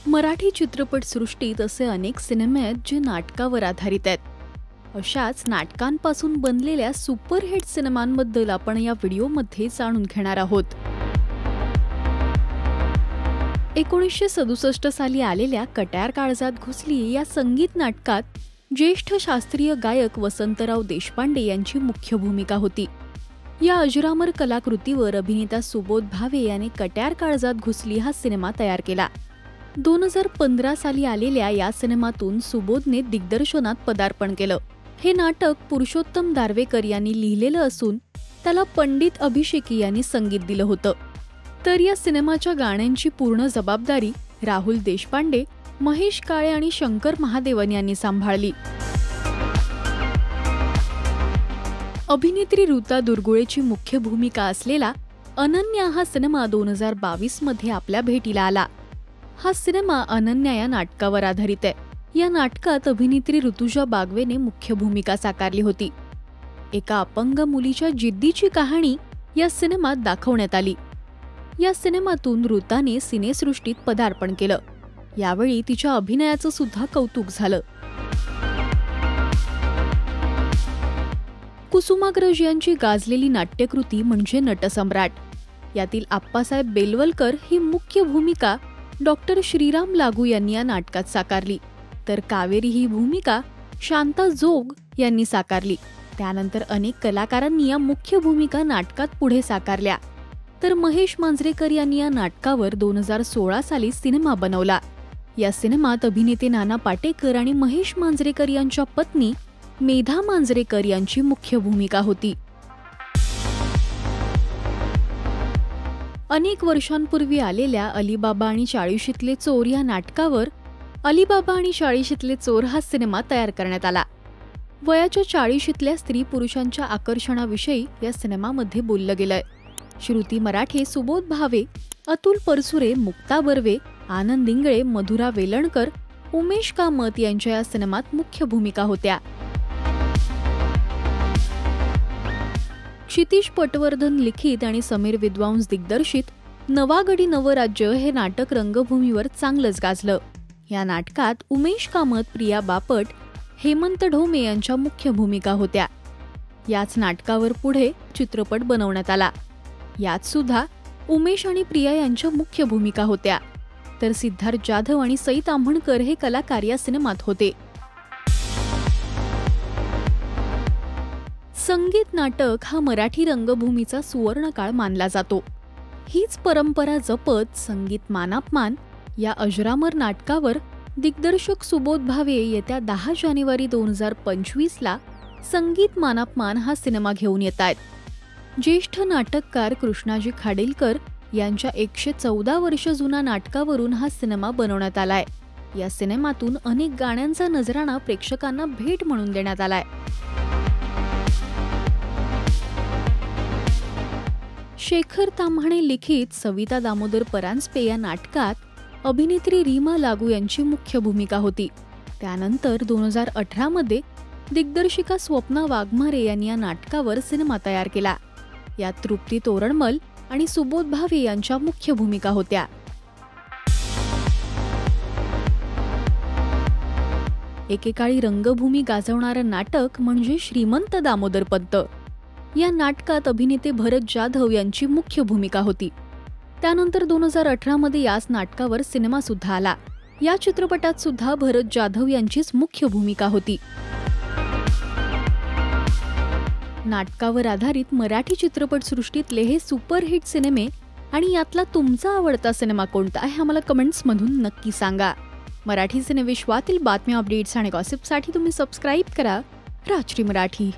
मराठी चित्रपटसृष्टीत असे अनेक सिनेमे आहेत जे नाटकावर आधारित आहेत. अशाच नाटकांपासून बनलेल्या सुपरहिट सिनेमांबद्दल आपण या व्हिडिओमध्ये जाणून घेणार आहोत. 1967 साली आलेल्या कट्यार काळजात घुसली या संगीत नाटकात ज्येष्ठ शास्त्रीय गायक वसंतराव देशपांडे यांची मुख्य भूमिका होती. या अजरामर कलाकृतीवर अभिनेता सुबोध भावे याने कट्यार काळजात घुसली हा सिनेमा तयार केला. 2015 साली आलेल्या या सिनेमातून सुबोधने दिग्दर्शनात पदार्पण केलं. हे नाटक पुरुषोत्तम दारव्हेकर यांनी लिहिलेलं असून त्याला पंडित अभिषेकी यांनी संगीत दिलं होतं. तर या सिनेमाच्या गाण्यांची पूर्ण जबाबदारी राहुल देशपांडे, महेश काळे आणि शंकर महादेवन यांनी सांभाळली. अभिनेत्री ऋता दुर्गुळेची मुख्य भूमिका असलेला अनन्या हा सिनेमा 2022 मध्ये आपल्या भेटीला आला. हा सिनेमा अनन्या या नाटकावर आधारित आहे. या नाटकात अभिनेत्री ऋतुजा बागवेने मुख्य भूमिका साकारली होती. एका अपंग मुलीच्या जिद्दीची कहाणी या सिनेमात दाखवण्यात आली. या सिनेमातून ऋताने सिनेसृष्टीत पदार्पण केलं. यावेळी तिच्या अभिनयाचं सुद्धा कौतुक झालं. कुसुमाग्रज यांची गाजलेली नाट्यकृती म्हणजे नटसम्राट. यातील आप्पासाहेब बेलवलकर ही मुख्य भूमिका डॉक्टर श्रीराम लागू यांनी या नाटकात साकारली. तर कावेरी ही भूमिका शांता जोग यांनी साकारली. त्यानंतर अनेक कलाकारांनी या मुख्य भूमिका नाटकात पुढे साकारल्या. तर महेश मांजरेकर यांनी या नाटकावर 2016 साली सिनेमा बनवला. या सिनेमात अभिनेते नाना पाटेकर आणि महेश मांजरेकर यांच्या पत्नी मेधा मांजरेकर यांची मुख्य भूमिका होती. अनेक वर्षांपूर्वी आलेल्या अलीबाबा आणि चाळीशीतले चोर या नाटकावर अलीबाबा आणि चाळीशीतले चोर हा सिनेमा तयार करण्यात आला. वयाच्या 40शीतल्या स्त्री पुरुषांच्या आकर्षणाविषयी या सिनेमामध्ये बोललं गेलंय. श्रुती मराठे, सुबोध भावे, अतुल परसुरे, मुक्ता बर्वे, आनंद इंगळे, मधुरा वेलणकर, उमेश कामत यांच्या या सिनेमात मुख्य भूमिका होत्या. क्षितिज पटवर्धन लिखित आणि समीर विद्वांस दिग्दर्शित नवागडी नवराज्य हे नाटक रंगभूमीवर चांगलंच गाजलं. या नाटकात उमेश कामत, प्रिया बापट, हेमंत ढोमे यांच्या मुख्य भूमिका होत्या. याच नाटकावर पुढे चित्रपट बनवण्यात आला. यात सुद्धा उमेश आणि प्रिया यांच्या मुख्य भूमिका होत्या. तर सिद्धार्थ जाधव आणि सई ताम्हणकर हे कलाकार या सिनेमात होते. संगीत नाटक हा मराठी रंगभूमीचा सुवर्णकाळ मानला जातो. हीच परंपरा जपत संगीत मानापमान या अजरामर नाटकावर दिग्दर्शक सुबोध भावे येत्या 10 जानेवारी 2025 ला संगीत मानापमान हा सिनेमा घेऊन येत आहेत. ज्येष्ठ नाटककार कृष्णाजी खाडेलकर यांच्या 114 वर्ष जुना नाटकावरून हा सिनेमा बनवण्यात आलाय. या सिनेमातून अनेक गाण्यांचा नजराणा प्रेक्षकांना भेट म्हणून देण्यात आलाय. शेखर ताम्हाणे लिखित सविता दामोदर परांजपे या नाटकात अभिनेत्री रीमा लागू यांची मुख्य भूमिका होती. त्यानंतर 2018 मध्ये दिग्दर्शिका स्वप्ना वाघमारे यांनी या नाटकावर सिनेमा तयार केला. यात तृप्ती तोरणमल आणि सुबोध भावे यांच्या मुख्य भूमिका होत्या. एकेकाळी रंगभूमी गाजवणारं नाटक म्हणजे श्रीमंत दामोदर पंत. या नाटकात अभिनेते भरत जाधव यांची मुख्य भूमिका होती. त्यानंतर 2018 मध्ये याच नाटकावर सिनेमा सुद्धा आला. या चित्रपटात सुद्धा भरत जाधव यांचीच मुख्य भूमिका होती. नाटकावर आधारित मराठी चित्रपटसृष्टीतले हे सुपरहिट सिनेमे आणि यातला तुमचा आवडता सिनेमा कोणता आहे आम्हाला कमेंट्समधून नक्की सांगा. मराठी सिनेविश्वातील बातम्या, अपडेट्स आणि गॉसिपसाठी तुम्ही सबस्क्राईब करा राजश्री मराठी.